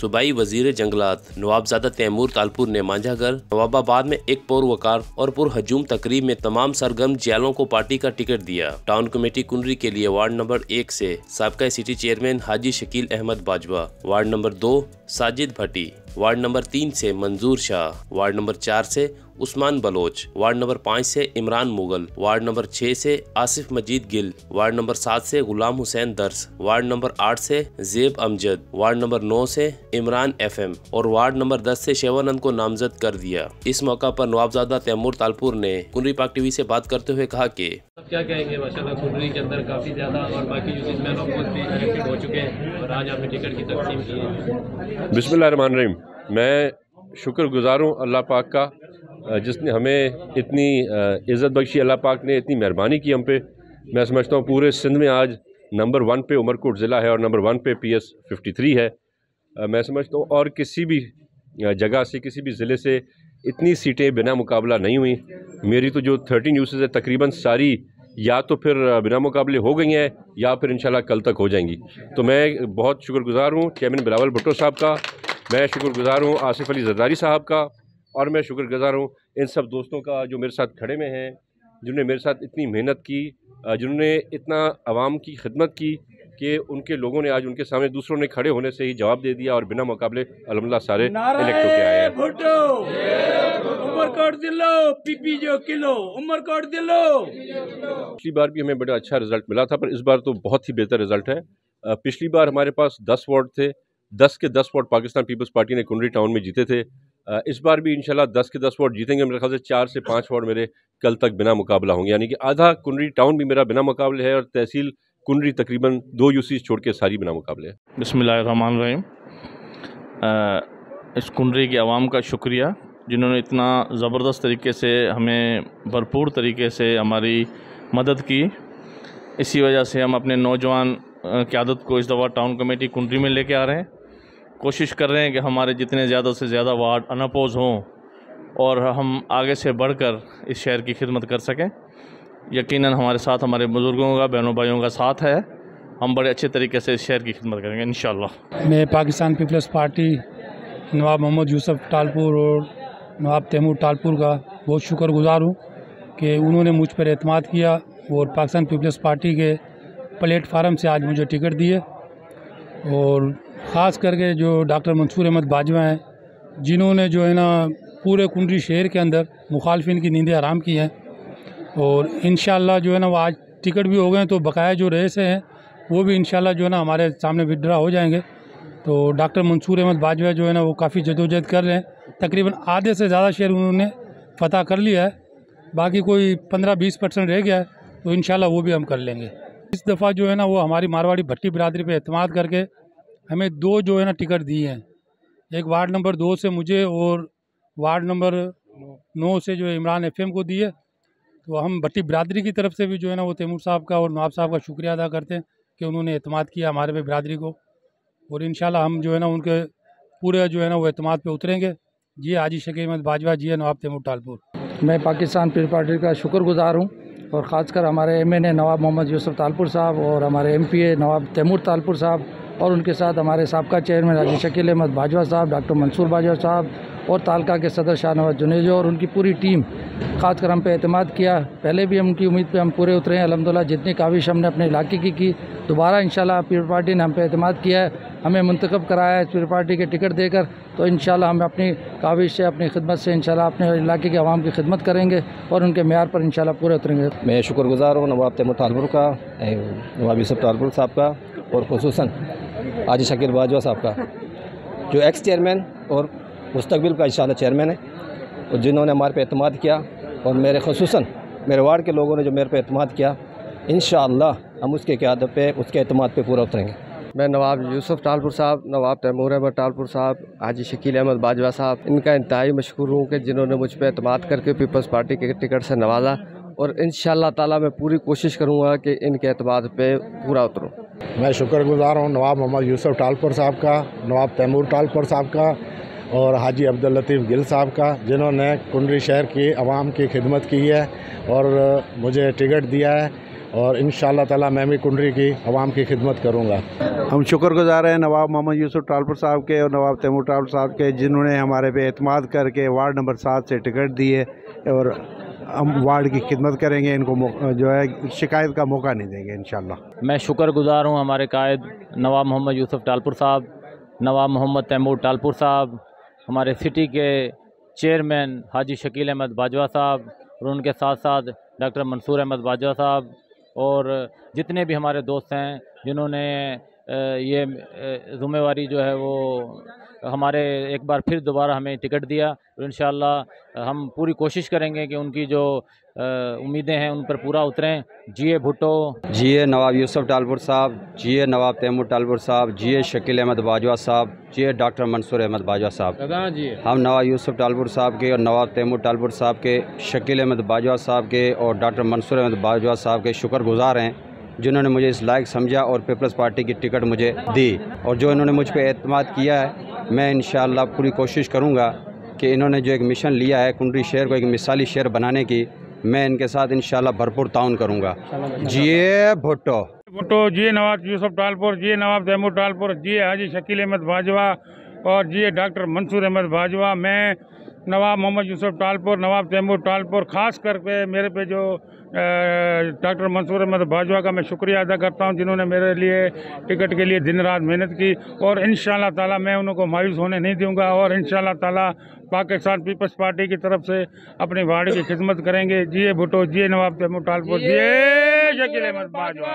सूबाई वजीर जंगलात नवाबजादा तैमूर तालपुर ने मांझागढ़ नवाबाबाद में एक पुरवकार और पुरहजूम तकरीब में तमाम सरगर्म जियालों को पार्टी का टिकट दिया। टाउन कमेटी कुंडरी के लिए वार्ड नंबर 1 से साबका सिटी चेयरमैन हाजी शकील अहमद बाजवा, वार्ड नंबर 2 साजिद भट्टी, वार्ड नंबर 3 से मंजूर शाह, वार्ड नंबर 4 से उस्मान बलोच, वार्ड नंबर 5 से इमरान मुगल, वार्ड नंबर 6 से आसिफ मजीद गिल, वार्ड नंबर 7 से गुलाम हुसैन दर्स, वार्ड नंबर 8 से जेब अमजद, वार्ड नंबर 9 से इमरान FM और वार्ड नंबर 10 से शेवानंद को नामजद कर दिया। इस मौका पर नवाबजादा तैमूर तालपुर ने कुंडरी पाक TV से बात करते हुए कहा कि क्या कहेंगे, माशाल्लाह कुंडरी के अंदर काफ़ी ज़्यादा और बाकी यूसेज मैन ऑफ भी इलेक्टेड हो चुके हैं और आज आपने टिकट की तकसीम की है। बिस्मिल्लाहिर्रहमानिर्रहीम। मैं शुक्रगुजार हूँ अल्लाह पाक का जिसने हमें इतनी इज़्ज़त बख्शी, अल्लाह पाक ने इतनी मेहरबानी की हम पे। मैं समझता हूँ पूरे सिंध में आज नंबर 1 पे उमरकोट ज़िला है और नंबर 1 पे PS 53 है। मैं समझता हूँ और किसी भी जगह से, किसी भी ज़िले से इतनी सीटें बिना मुकाबला नहीं हुई। मेरी तो जो 13 यूसेज है तकरीबन सारी या तो फिर बिना मुकाबले हो गई हैं या फिर इंशाल्लाह कल तक हो जाएंगी। तो मैं बहुत शुक्रगुजार हूँ चेयरमैन बिलावल भुट्टो साहब का, मैं शुक्रगुजार हूँ आसिफ अली जरदारी साहब का, और मैं शुक्रगुजार हूँ इन सब दोस्तों का जो मेरे साथ खड़े में हैं, जिन्होंने मेरे साथ इतनी मेहनत की, जिन्होंने इतना आवाम की खिदमत की कि उनके लोगों ने आज उनके सामने दूसरों ने खड़े होने से ही जवाब दे दिया और बिना मुकाबले अल्हम्दुलिल्लाह सारे इलेक्ट होके आए हैं। पिछली बार भी हमें बड़ा अच्छा रिजल्ट मिला था, पर इस बार तो बहुत ही बेहतर रिजल्ट है। पिछली बार हमारे पास 10 वार्ड थे, 10 के 10 वार्ड पाकिस्तान पीपल्स पार्टी ने कुंडरी टाउन में जीते थे। इस बार भी इंशाल्लाह 10 के 10 वार्ड जीतेंगे। मेरे ख्याल से 4 से 5 वार्ड मेरे कल तक बिना मुकाबला होंगे, यानी कि आधा कुंडरी टाउन भी मेरा बिना मुकाबले है और तहसील कुंडरी तकरीबन 2 यूसीज छोड़ के सारी बिना मुकाबले है। बिस्मिल्लाहिर्रहमानिर्रहीम। इस कुंडरी के अवाम का शुक्रिया जिन्होंने इतना ज़बरदस्त तरीके से हमें भरपूर तरीके से हमारी मदद की। इसी वजह से हम अपने नौजवान क़यादत को इस दफ़ा टाउन कमेटी कुंडरी में लेके आ रहे हैं। कोशिश कर रहे हैं कि हमारे जितने ज़्यादा से ज़्यादा वार्ड अनअपोज हों और हम आगे से बढ़कर इस शहर की खिदमत कर सकें। यकीनन हमारे साथ हमारे बुज़ुर्गों का, बहनों भाइयों का साथ है। हम बड़े अच्छे तरीके से इस शहर की खिदमत करेंगे इंशाअल्लाह। मैं पाकिस्तान पीपल्स पार्टी नवाब मोहम्मद यूसुफ टालपुर और नवाब तैमूर टालपुर का बहुत शुक्रगुजार हूँ कि उन्होंने मुझ पर एतमाद किया और पाकिस्तान पीपल्स पार्टी के प्लेटफार्म से आज मुझे टिकट दिए। और ख़ास करके जो डॉक्टर मंसूर अहमद बाजवा हैं, जिन्होंने जो है ना पूरे कुंडरी शहर के अंदर मुखालफिन की नींदें हराम की हैं, और इंशाअल्लाह जो है ना वो आज टिकट भी हो गए, तो बकाया जो रहे से हैं वो भी इंशाअल्लाह जो है ना हमारे सामने विड्रा हो जाएंगे। तो डॉक्टर मंसूर अहमद बाजवा जो है ना वो काफ़ी जदोजहद कर रहे हैं। तकरीबन आधे से ज़्यादा शहर उन्होंने फ़तह कर लिया है, बाकी कोई 15-20% रह गया है, तो इंशाअल्लाह वो भी हम कर लेंगे। इस दफ़ा जो है ना वो हमारी मारवाड़ी भट्टी बिरादरी पे एतमाद करके हमें 2 जो है ना टिकट दिए हैं। एक वार्ड नंबर 2 से मुझे और वार्ड नंबर 9 से जो इमरान FM को दिए। तो हम भट्टी बिरादरी की तरफ से भी जो है ना वो तैमूर साहब का और नवाब साहब का शुक्रिया अदा करते हैं कि उन्होंने एतमाद किया हमारे पे बिरादरी को, और इंशाल्लाह हम जो है ना उनके पूरे जो है ना वो एतमाद पे उतरेंगे। जी हाजी शकील अहमद बाजवा, जी नवाब तैमूर टालपुर। मैं पाकिस्तान पीपल्स पार्टी का शुक्रगुजार हूँ और ख़ासकर हमारे MNA नवाब मोहम्मद यूसुफ तालपुर साहब और हमारे MPA नवाब तैमूर तालपुर साहब और उनके साथ हमारे साबका चेयरमैन हाजी शकील अहमद बाजवा साहब, डॉक्टर मंसूर बाजवा साहब और तालका के सदर शाहनवाज जुनेजो और उनकी पूरी टीम ख़ासकर हम पे एतमाद किया। पहले भी हम उनकी उम्मीद पे हम पूरे उतरे हैं अल्हम्दुलिल्लाह। जितनी काविश हमने अपने इलाके की दोबारा इंशाल्लाह पीपल्स पार्टी ने हम पे एतमाद किया है, हमें मुंतखब कराया है पीपल्स पार्टी के टिकट देकर। तो इंशाल्लाह हम अपनी काविश से, अपनी खिदमत से इंशाल्लाह अपने इलाके के अवाम की खिदमत करेंगे और उनके मेयार पर इंशाल्लाह पूरे उतरेंगे। मैं शुक्रगुजार हूँ नवाब तैमूर टालपुर का, नवाब यूसुफ टालपुर साहब का और खुसूसन हाजी शकील बाजवा साहब का, जो एक्स चेयरमैन और मुस्तकबिल का इंशाअल्लाह चेयरमैन है, और जिन्होंने हमारे पे एतमाद किया, और मेरे खुसूसन मेरे वार्ड के लोगों ने जो मेरे पे एतमाद किया, इंशाअल्लाह हम उसके क़यादत पे, उसके एतमाद पे पूरा उतरेंगे। मैं नवाब यूसुफ टालपुर साहब, नवाब तैमूर अहमद टालपुर साहब, हाजी शकील अहमद बाजवा साहब, इनका इंतहाई मशकूर हूँ कि जिन्होंने मुझ पर एतमाद करके पीपल्स पार्टी के टिकट से नवाजा, और इंशाअल्लाह ताला मैं पूरी कोशिश करूँगा कि इनके एतमाद पे पूरा उतरूँ। मैं शुक्रगुजार हूँ नवाब मोहम्मद यूसुफ टालपुर साहब का, नवाब तैमूर टालपुर साहब का और हाजी अब्दुल लतीफ़ गिल साहब का, जिन्होंने कुंडरी शहर की आवाम की खिदमत की है और मुझे टिकट दिया है। और इंशाअल्लाह ताला मैं भी कुंडरी की आवाम की खिदमत करूँगा। हम शुक्रगुजार हैं नवाब मोहम्मद यूसुफ टालपुर साहब के और नवाब तैमूर टालपुर साहब के, जिन्होंने हमारे पे एतमाद करके वार्ड नंबर 7 से टिकट दी है और हम वार्ड की खिदमत करेंगे। इनको जो है शिकायत का मौका नहीं देंगे इंशाअल्लाह। मैं शुक्रगुजार हूँ हमारे कायद नवाब मोहम्मद यूसुफ टालपुर साहब, नवाब मोहम्मद तैमूर टालपुर साहब, हमारे सिटी के चेयरमैन हाजी शकील अहमद बाजवा साहब और उनके साथ साथ डॉक्टर मंसूर अहमद बाजवा साहब और जितने भी हमारे दोस्त हैं जिन्होंने ये ज़िम्मेवारी जो है वो हमारे एक बार फिर दोबारा हमें टिकट दिया। तो इंशाअल्लाह हम पूरी कोशिश करेंगे कि उनकी जो उम्मीदें हैं उन पर पूरा उतरें। जिए भुट्टो, जिए नवाब यूसुफ टालपुर साहब, जिए नवाब तैमूर टालपुर साहब, जिए शकील अहमद बाजवा साहब, जिए डॉक्टर मंसूर अहमद बाजवा साहब। हम नवाब यूसुफ टालपुर साहब के और नवाब तैमूर टालपुर साहब के, शकील अहमद बाजवा साहब के और डॉक्टर मंसूर अहमद बाजवा साहब के शुक्रगुजार हैं, जिन्होंने मुझे इस लायक समझा और पीपल्स पार्टी की टिकट मुझे दी। और जो इन्होंने मुझ पर एतमाद किया है, मैं इंशाअल्लाह पूरी कोशिश करूँगा कि इन्होंने जो एक मिशन लिया है कुंडरी शहर को एक मिसाली शहर बनाने की, मैं इनके साथ इंशाअल्लाह भरपूर ताउन करूँगा। जिए भुट्टो भुट्टो, जिए नवाब यूसुफ टालपुर, जिए नवाब तैमूर टालपुर, जिए हाजी शकील अहमद बाजवा और जिए डॉक्टर मंसूर अहमद बाजवा। मैं नवाब मोहम्मद यूसुफ टालपुर, नवाब तैमूर टालपुर, ख़ास करके मेरे पे जो डॉक्टर मंसूर अहमद बाजवा का मैं शुक्रिया अदा करता हूं, जिन्होंने मेरे लिए टिकट के लिए दिन रात मेहनत की। और इंशाअल्लाह ताला मैं उनको मायूस होने नहीं दूंगा और इंशाअल्लाह ताला पाकिस्तान पीपल्स पार्टी की तरफ से अपने वार्ड की खिदमत करेंगे। जिए भुट्टो, जिए नवाब तैमूर टालपुर, जिए शकील अहमद बाजवा।